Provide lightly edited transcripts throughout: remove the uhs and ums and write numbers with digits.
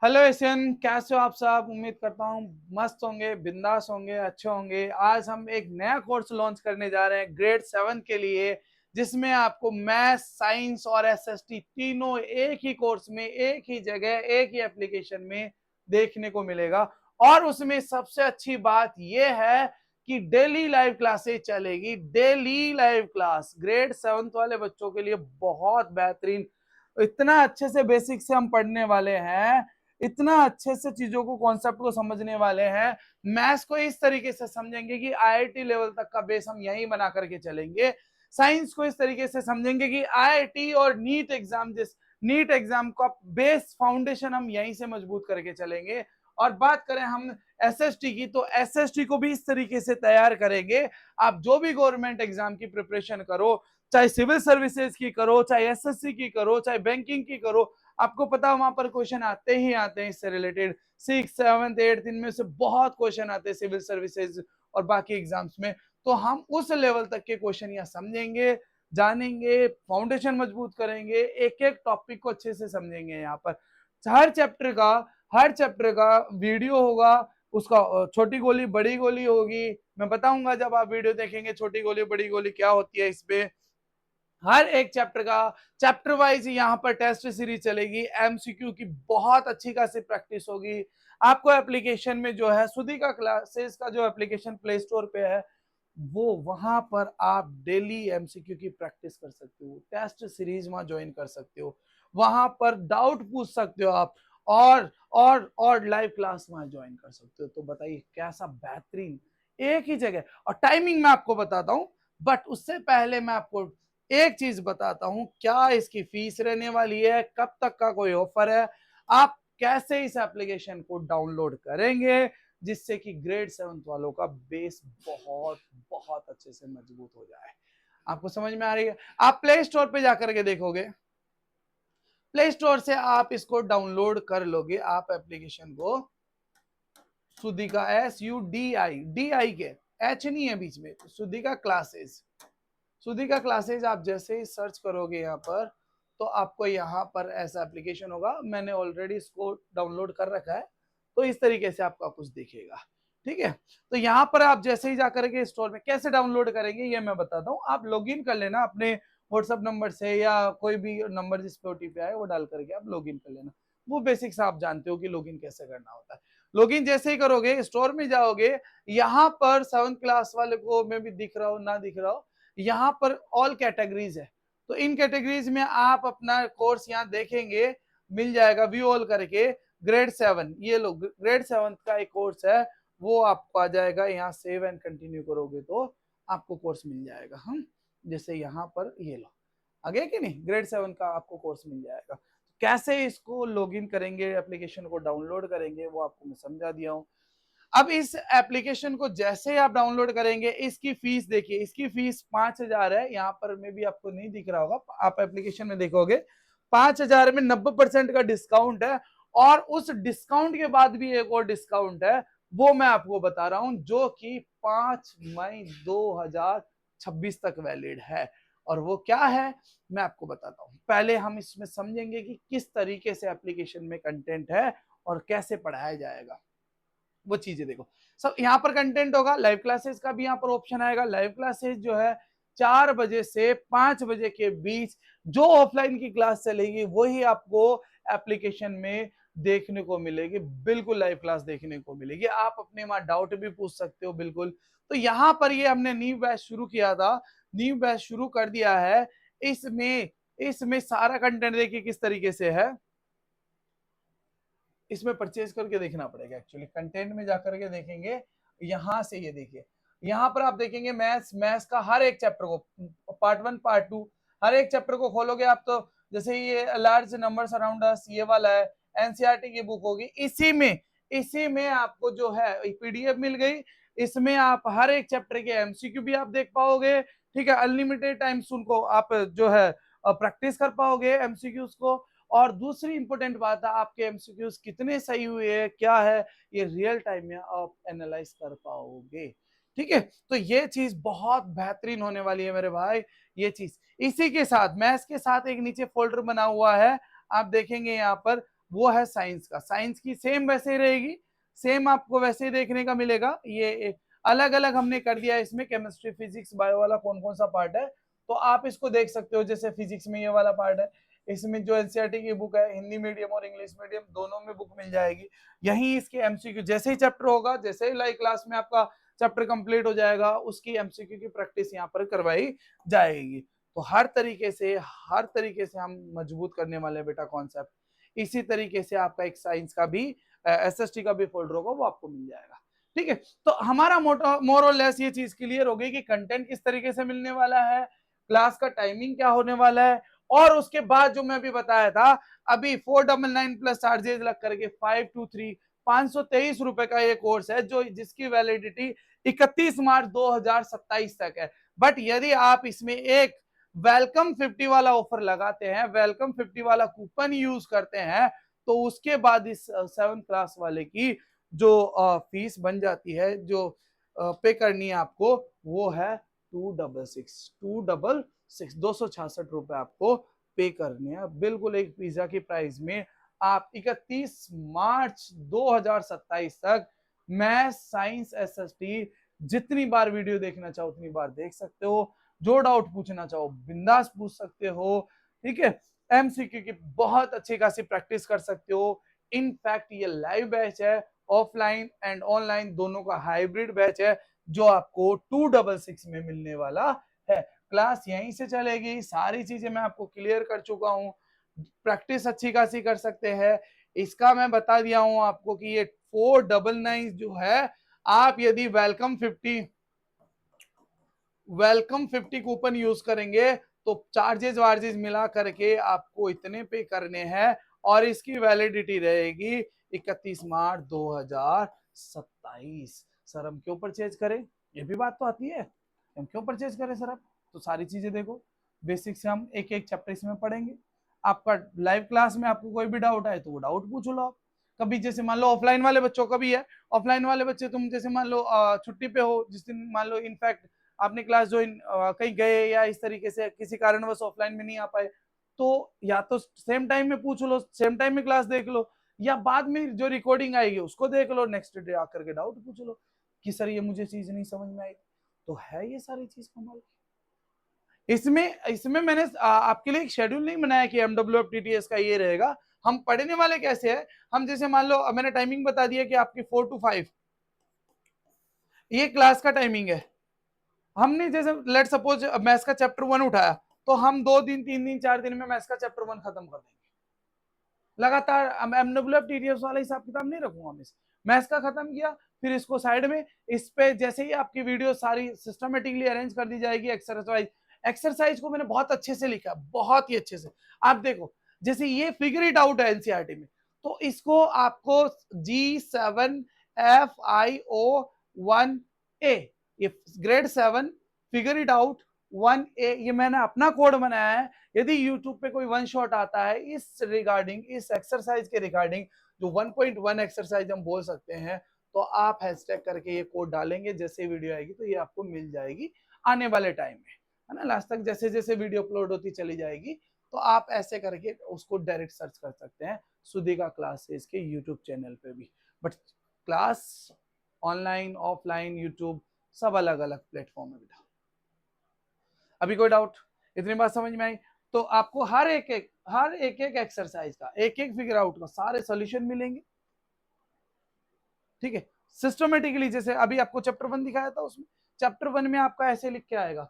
Hello Asian, कैसे हो आप सब। उम्मीद करता हूँ मस्त होंगे, बिंदास होंगे, अच्छे होंगे। आज हम एक नया कोर्स लॉन्च करने जा रहे हैं ग्रेड 7 के लिए, जिसमें आपको मैथ, साइंस और एसएसटी तीनों एक ही कोर्स में, एक ही जगह, एक ही एप्लीकेशन में देखने को मिलेगा। और उसमें सबसे अच्छी बात यह है कि डेली लाइव क्लासेस चलेगी। डेली लाइव क्लास ग्रेड 7 वाले बच्चों के लिए बहुत बेहतरीन। इतना अच्छे से बेसिक से हम पढ़ने वाले हैं, इतना अच्छे से चीजों को, कॉन्सेप्ट को समझने वाले हैं। मैथ्स को इस तरीके से समझेंगे कि आईआईटी लेवल तक का बेस हम यही बना करके चलेंगे। साइंस को इस तरीके से समझेंगे कि आईआईटी और नीट एग्जाम, नीट एग्जाम का बेस फाउंडेशन हम यहीं से मजबूत करके चलेंगे। और बात करें हम एसएसटी की, तो एसएसटी को भी इस तरीके से तैयार करेंगे। आप जो भी गवर्नमेंट एग्जाम की प्रिपरेशन करो, चाहे सिविल सर्विसेज की करो, चाहे एसएससी की करो, चाहे बैंकिंग की करो, आपको पता वहां पर क्वेश्चन आते ही आते हैं इससे रिलेटेड। 6, 7, 8 इनमें से बहुत क्वेश्चन आते हैं सिविल सर्विसेज और बाकी एग्जाम्स में। तो हम उस लेवल तक के क्वेश्चन यहाँ समझेंगे, जानेंगे, फाउंडेशन मजबूत करेंगे, एक एक टॉपिक को अच्छे से समझेंगे। यहाँ पर हर चैप्टर का वीडियो होगा, उसका छोटी गोली बड़ी गोली होगी। मैं बताऊंगा जब आप वीडियो देखेंगे छोटी गोली बड़ी गोली क्या होती है। इस पे हर एक चैप्टर का चैप्टर वाइज यहाँ पर टेस्ट सीरीज चलेगी। एमसीक्यू की बहुत अच्छी खासी प्रैक्टिस होगी। आपको एप्लीकेशन में जो है सुधिका क्लासेस का जो एप्लीकेशन प्ले स्टोर पे है, वो वहां पर आप डेली एमसीक्यू की प्रैक्टिस कर सकते हो, टेस्ट सीरीज वहां ज्वाइन कर सकते हो, वहां पर डाउट पूछ सकते हो आप, और लाइव क्लास वहां ज्वाइन कर सकते हो। तो बताइए कैसा बेहतरीन एक ही जगह। और टाइमिंग मैं आपको बताता हूं, बट उससे पहले मैं आपको एक चीज बताता हूं, क्या इसकी फीस रहने वाली है, कब तक का कोई ऑफर है, आप कैसे इस एप्लीकेशन को डाउनलोड करेंगे, जिससे कि ग्रेड 7 वालों का बेस बहुत बहुत अच्छे से मजबूत हो जाए। आपको समझ में आ रही है। आप प्ले स्टोर पे जाकर के देखोगे, प्ले स्टोर से आप इसको डाउनलोड कर लोगे, आप एप्लीकेशन को सुधिका SUDI के एच नहीं है बीच में, सुधिका क्लासेस। सुधिका क्लासेस आप जैसे ही सर्च करोगे यहाँ पर, तो आपको यहाँ पर ऐसा एप्लीकेशन होगा। मैंने ऑलरेडी इसको डाउनलोड कर रखा है, तो इस तरीके से आपका कुछ दिखेगा। ठीक है, तो यहाँ पर आप जैसे ही जाकर के स्टोर में कैसे डाउनलोड करेंगे ये मैं बताता हूँ। आप लॉगिन कर लेना अपने व्हाट्सएप नंबर से, या कोई भी नंबर जिस पे ओटीपी आए वो डाल करके आप लॉगिन कर लेना। वो बेसिक्स आप जानते हो कि लॉगिन कैसे करना होता है। लॉगिन जैसे ही करोगे, स्टोर में जाओगे, यहाँ पर 7th क्लास वाले को में भी दिख रहा हो ना दिख रहा हो, यहाँ पर ऑल कैटेगरीज है। तो इन कैटेगरीज में आप अपना कोर्स यहाँ देखेंगे, मिल जाएगा व्यू ऑल करके। ग्रेड 7, ये लो ग्रेड 7 का एक कोर्स है, वो आपको आ जाएगा। यहाँ सेव एंड कंटिन्यू करोगे तो आपको कोर्स मिल जाएगा। हम जैसे यहाँ पर ये लो, आगे कि नहीं, ग्रेड 7 का आपको कोर्स मिल जाएगा। कैसे इसको लॉगिन करेंगे, एप्लीकेशन को डाउनलोड करेंगे, वो आपको मैं समझा दिया हूँ। अब इस एप्लीकेशन को जैसे आप डाउनलोड करेंगे, इसकी फीस देखिए, इसकी फीस 5,000 है। यहाँ पर में भी आपको नहीं दिख रहा होगा, आप एप्लीकेशन में देखोगे 5,000 में 90% का डिस्काउंट है। और उस डिस्काउंट के बाद भी एक और डिस्काउंट है, वो मैं आपको बता रहा हूं, जो कि 5 मई 2026 तक वैलिड है। और वो क्या है मैं आपको बताता हूं। पहले हम इसमें समझेंगे कि किस तरीके से एप्लीकेशन में कंटेंट है और कैसे पढ़ाया जाएगा। वो चीजें देखो, सब यहाँ पर कंटेंट होगा। लाइव क्लासेस का भी यहाँ पर ऑप्शन आएगा। लाइव क्लासेस जो है 4 बजे से 5 बजे के बीच जो ऑफलाइन की क्लास चलेगी, वही आपको एप्लीकेशन में देखने को मिलेगी। बिल्कुल लाइव क्लास देखने को मिलेगी। आप अपने वहां डाउट भी पूछ सकते हो बिल्कुल। तो यहाँ पर ये हमने न्यू बैच शुरू किया था, न्यू बैच शुरू कर दिया है। इसमें इसमें सारा कंटेंट देखिए किस तरीके से है। इसमें परचेज करके देखना पड़ेगा। एक्चुअली कंटेंट में जाकर के देखेंगे, यहां से ये देखिए, यहाँ पर आप देखेंगे मैथ्स का हर एक चैप्टर को, पार्ट 1 पार्ट 2, हर एक चैप्टर को खोलोगे आप तो, जैसे ये लार्ज नंबर्स अराउंड अस ये वाला है, एनसीईआरटी की बुक होगी। इसी में आपको जो है पीडीएफ मिल गई। इसमें आप हर एक चैप्टर के एमसीक्यू भी आप देख पाओगे। ठीक है, अनलिमिटेड टाइम्स उनको आप जो है प्रैक्टिस कर पाओगे एमसीक्यूज को। और दूसरी इंपॉर्टेंट बात है, आपके एमसीक्यूज कितने सही हुए हैं, क्या है, ये रियल टाइम में आप एनालाइज कर पाओगे। ठीक है, तो ये चीज बहुत बेहतरीन होने वाली है मेरे भाई। ये चीज इसी के साथ, मैथ्स के साथ एक नीचे फोल्डर बना हुआ है, आप देखेंगे यहाँ पर वो है साइंस का। साइंस की सेम वैसे ही रहेगी, सेम आपको वैसे ही देखने का मिलेगा। ये अलग अलग हमने कर दिया है इसमें, केमिस्ट्री फिजिक्स बायो वाला कौन कौन सा पार्ट है, तो आप इसको देख सकते हो। जैसे फिजिक्स में ये वाला पार्ट है, इसमें जो एनसीईआरटी की बुक है, हिंदी मीडियम और इंग्लिश मीडियम दोनों में बुक मिल जाएगी। यही इसके एमसीक्यू, जैसे ही चैप्टर होगा, जैसे ही लाइव क्लास में आपका चैप्टर कंप्लीट हो जाएगा, उसकी एमसीक्यू की प्रैक्टिस यहाँ पर करवाई जाएगी। तो हर तरीके से हम मजबूत करने वाले हैं बेटा कॉन्सेप्ट। इसी तरीके से आपका एक साइंस का भी एसएसटी का भी फोल्डर होगा, वो आपको मिल जाएगा। ठीक है, तो हमारा मोर और लेस ये चीज क्लियर हो गई कि कंटेंट किस तरीके से मिलने वाला है, क्लास का टाइमिंग क्या होने वाला है, और उसके बाद जो मैं अभी बताया था, अभी 499 प्लस चार्जेस लग करके 523 ₹523 का ये कोर्स है, जो जिसकी वैलिडिटी 31 मार्च 2027 तक है। बट यदि आप इसमें एक वेलकम 50 वाला ऑफर लगाते हैं, वेलकम 50 वाला कूपन यूज करते हैं, तो उसके बाद इस 7th क्लास वाले की जो फीस बन जाती है, जो पे करनी है आपको, वो है 266 ₹266 आपको पे करने हैं, बिल्कुल एक पिज्जा की प्राइस में। आप 31 मार्च 2027 तक मैथ साइंस एसएसटी जितनी बार वीडियो देखना चाहो उतनी बार देख सकते हो, जो डाउट पूछना चाहो बिंदास पूछ सकते हो। ठीक है, एमसीक्यू की बहुत अच्छी खासी प्रैक्टिस कर सकते हो। इनफैक्ट ये लाइव बैच है, ऑफलाइन एंड ऑनलाइन दोनों का हाइब्रिड बैच है, जो आपको 266 में मिलने वाला है। क्लास यहीं से चलेगी, सारी चीजें मैं आपको क्लियर कर चुका हूं, प्रैक्टिस अच्छी खासी कर सकते हैं। इसका मैं बता दिया हूं आपको कि ये 499 जो है, आप यदि वेलकम 50 कूपन यूज करेंगे तो चार्जेस वार्जेस मिला करके आपको इतने पे करने हैं, और इसकी वैलिडिटी रहेगी 31 मार्च 2027। सर हम क्यों परचेज करें, ये भी बात तो आती है, हम क्यों परचेज करें सर? आप तो सारी चीजें देखो, बेसिक से हम एक एक चैप्टर इसमें पढ़ेंगे। आपका लाइव क्लास में आपको कोई भी डाउट आए तो वो डाउट पूछ लो आप। कभी जैसे मान लो ऑफलाइन वाले बच्चों का भी है, ऑफलाइन वाले बच्चे तुम जैसे मान लो छुट्टी पे हो, जिस दिन मान लो इनफैक्ट आपने क्लास ज्वाइन कहीं गए या इस तरीके से किसी कारणवश ऑफलाइन में नहीं आ पाए, तो या तो सेम टाइम में पूछ लो, सेम टाइम में क्लास देख लो, या बाद में जो रिकॉर्डिंग आएगी उसको देख लो, नेक्स्ट डे आकर के डाउट पूछ लो कि सर ये मुझे चीज नहीं समझ में आई। तो है ये सारी चीज कमाल। इसमें इसमें मैंने आपके लिए एक शेड्यूल नहीं बनाया कि MWF-TTS का ये रहेगा। हम पढ़ने वाले कैसे हैं, हम जैसे मान लो मैंने टाइमिंग बता दिया कि आपकी 4 to 5 ये क्लास का टाइमिंग है। हमने जैसे लेट सपोज मैथ्स का चैप्टर 1 उठाया, तो हम 2 दिन 3 दिन 4 दिन में मैथ्स का चैप्टर 1 खत्म कर देंगे लगातार। MWF-TTS वाला हिसाब किताब नहीं रखूंगा मैं। मैथ्स का खत्म किया, फिर इसको साइड में, इस पे जैसे ही आपकी वीडियो सारी सिस्टमेटिकली अरेंज कर दी जाएगी। एक्सरसाइज को मैंने बहुत अच्छे से लिखा, बहुत ही अच्छे से। आप देखो, जैसे ये फिगर इट आउट है एनसीईआरटी में, तो इसको आपको G7FIO1A, ये grade 7 figure it out 1A, ये मैंने अपना कोड बनाया है। यदि YouTube पे कोई वन शॉट आता है इस रिगार्डिंग, इस एक्सरसाइज के रिगार्डिंग, जो 1.1 एक्सरसाइज हम बोल सकते हैं, तो आप हैशटैग करके ये कोड डालेंगे, जैसे वीडियो आएगी तो ये आपको मिल जाएगी आने वाले टाइम में, है ना। लास्ट तक जैसे जैसे वीडियो अपलोड होती चली जाएगी, तो आप ऐसे करके उसको डायरेक्ट सर्च कर सकते हैं सुधिका क्लासेस के यूट्यूब चैनल पे भी। But class online offline YouTube सब अलग अलग प्लेटफॉर्म है बेटा। अभी कोई डाउट, इतनी बात समझ में आई? तो आपको हर एक एक्सरसाइज का, एक एक फिगर आउट का सारे सॉल्यूशन मिलेंगे। ठीक है, सिस्टमेटिकली, जैसे अभी आपको चैप्टर 1 दिखाया था, उसमें चैप्टर 1 में आपका ऐसे लिख के आएगा,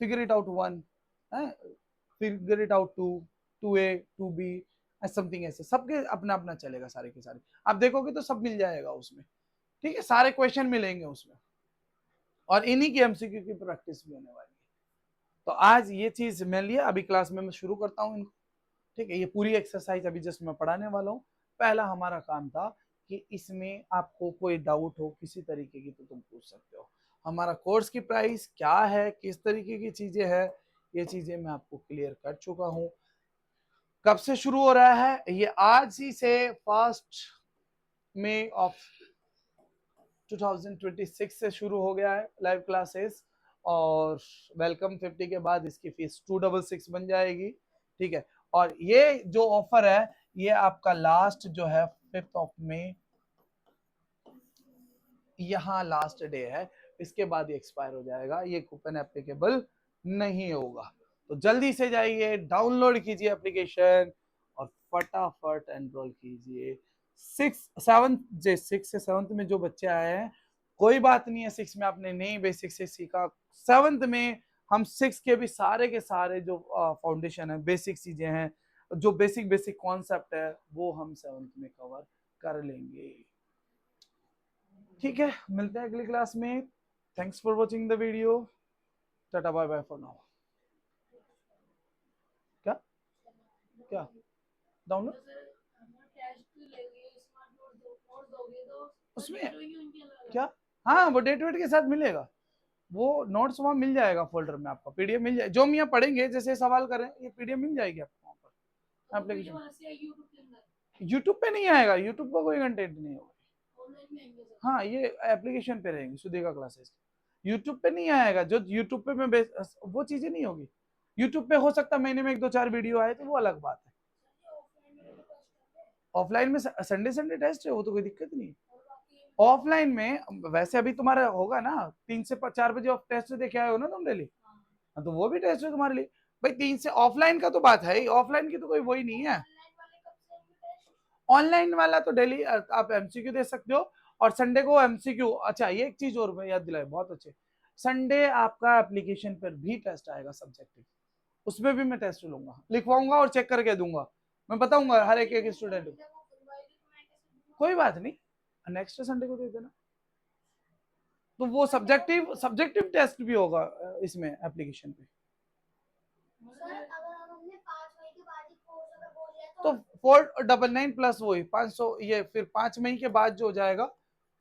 figure it out 1, figure it out 2, 2A 2B, something ऐसे सबके अपना अपना चलेगा, सारे के सारे आप देखोगे तो सब मिल जाएगा उसमें। ठीक है, सारे क्वेश्चन मिलेंगे उसमें, और इन्हीं की एमसीक्यू की प्रैक्टिस भी होने वाली है। तो आज ये चीज मैं लिया, अभी क्लास में मैं शुरू करता हूँ इनको। ठीक है, ये पूरी एक्सरसाइज अभी जस्ट मैं पढ़ाने वाला हूँ। पहला हमारा काम था कि इसमें आपको कोई डाउट हो किसी तरीके की तो तुम पूछ सकते हो। हमारा कोर्स की प्राइस क्या है, किस तरीके की चीजें है, ये चीजें मैं आपको क्लियर कर चुका हूँ। कब से शुरू हो रहा है, ये आज ही से 1 मई ऑफ 2026 से शुरू हो गया है लाइव क्लासेस, और वेलकम 50 के बाद इसकी फीस 266 बन जाएगी। ठीक है, और ये जो ऑफर है ये आपका लास्ट जो है 5 मई, यहाँ लास्ट डे है, इसके बाद ये एक्सपायर हो जाएगा, ये कूपन एप्लीकेबल नहीं होगा। तो जल्दी से जाइए, डाउनलोड कीजिए एप्लीकेशन और फटाफट एनरोल कीजिए। 6 से 7 में जो बच्चे आए हैं, कोई बात नहीं है, 6 में आपने नहीं बेसिक से सीखा, 7 में हम 6 के भी सारे के सारे जो फाउंडेशन है, बेसिक चीजें हैं, जो बेसिक बेसिक कॉन्सेप्ट है, वो हम 7 में कवर कर लेंगे। ठीक है, मिलते हैं अगली क्लास में। Thanks for watching the video. Tata bye bye for now. क्या क्या डाउनलोड उसमें क्या? हाँ, वो डेट वेट के साथ मिलेगा, वो नोट्स वहाँ मिल जाएगा फोल्डर में, आपका पीडीएफ मिल जाए, जो हम यहाँ पढ़ेंगे जैसे सवाल करें, ये पीडीएफ मिल जाएगी आपको वहाँ पर एप्लीकेशन। यूट्यूब पे नहीं आएगा, यूट्यूब का कोई कंटेंट नहीं होगा। हाँ, ये एप्लीकेशन पे रहेंगे सुदेगा क्लासेस, यूट्यूब पे नहीं आएगा। जो यूट्यूब पे मैं वो चीजें नहीं होगी। यूट्यूब पे हो सकता है महीने में 1-2-4 वीडियो आए, तो वो अलग बात है। ऑफलाइन में संडे संडे टेस्ट है, वो तो कोई दिक्कत नहीं है। ऑफलाइन में वैसे अभी तुम्हारा होगा ना, 3 से 4 बजे ऑफ टेस्ट देखे आए हो ना तुम डेली, तो वो भी टेस्ट है तुम्हारे लिए भाई। 3 से ऑफलाइन का तो बात है ही, ऑफलाइन की तो कोई वही नहीं है। ऑनलाइन वाला तो डेली आप एमसीक्यू दे सकते हो, और संडे को एमसीक्यू। अच्छा, ये एक चीज और मैं याद दिलाए, बहुत अच्छे, संडे आपका एप्लीकेशन पर भी टेस्ट आएगा सब्जेक्टिव, उसमें भी मैं टेस्ट लूंगा, लिखवाऊंगा और चेक करके दूंगा, मैं बताऊंगा हर एक एक स्टूडेंट को। कोई बात नहीं, नेक्स्ट संडे को दे देना। तो वो सब्जेक्टिव सब्जेक्टिव टेस्ट भी होगा इसमें एप्लीकेशन पे। तो 499 प्लस वही 500, ये फिर 5 मई के बाद जो हो जाएगा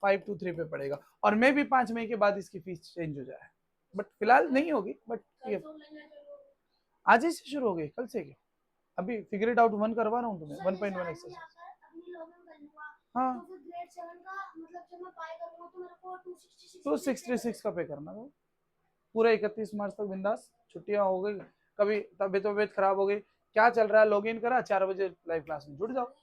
523 पे पड़ेगा, और मे भी 5 मई के बाद इसकी फीस चेंज हो जाए, बट फिलहाल नहीं होगी। बट ये आज ही से शुरू हो गई, कल से क्या? अभी फिगर इट आउट 1 करवा रहा हूँ तुम्हें, 1.1 एक्सरसाइज। हाँ, तो 266 का पे करना था पूरा 31 मार्च तक, बिंदास। छुट्टियां हो गई, कभी तबीयत तबीयत खराब हो गई, क्या चल रहा है, लॉग इन करा, 4 बजे लाइव क्लास में जुड़ जाओ।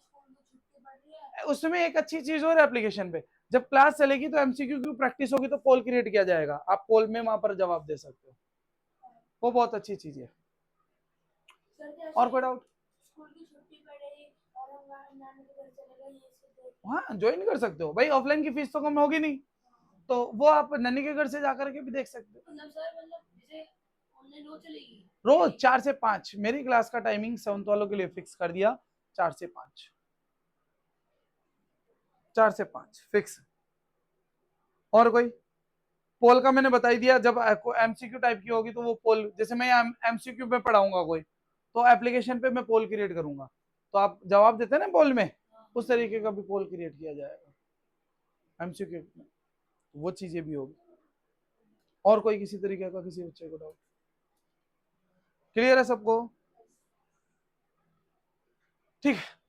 उसमें एक अच्छी चीज और है एप्लीकेशन पे, जब क्लास चलेगी तो एमसीक्यू की प्रैक्टिस होगी, तो पोल क्रिएट किया जाएगा, आप पोल में वहां पर जवाब दे सकते हो, वो बहुत अच्छी चीज है। और कोई डाउट? हाँ, ज्वाइन कर सकते हो भाई, ऑफलाइन की फीस तो कम होगी नहीं, तो वो आप नन्नी के घर से जाकर के भी देख सकते हो। रोज 4 से 5 मेरी क्लास का टाइमिंग 7th वालों के लिए फिक्स कर दिया, 4 से 5, 4 से 5 फिक्स। और कोई पोल का मैंने बता ही दिया, जब एमसीक्यू टाइप की होगी तो वो पोल, जैसे मैं एमसीक्यू में पढ़ाऊंगा कोई, तो एप्लीकेशन पे मैं पोल क्रिएट करूंगा, तो आप जवाब देते हैं ना पोल में, उस तरीके का भी पोल क्रिएट किया जाएगा एमसीक्यू में, वो चीजें भी होगी। और कोई किसी तरीके का किसी बच्चे को डाउट? क्लियर है सबको? ठीक है।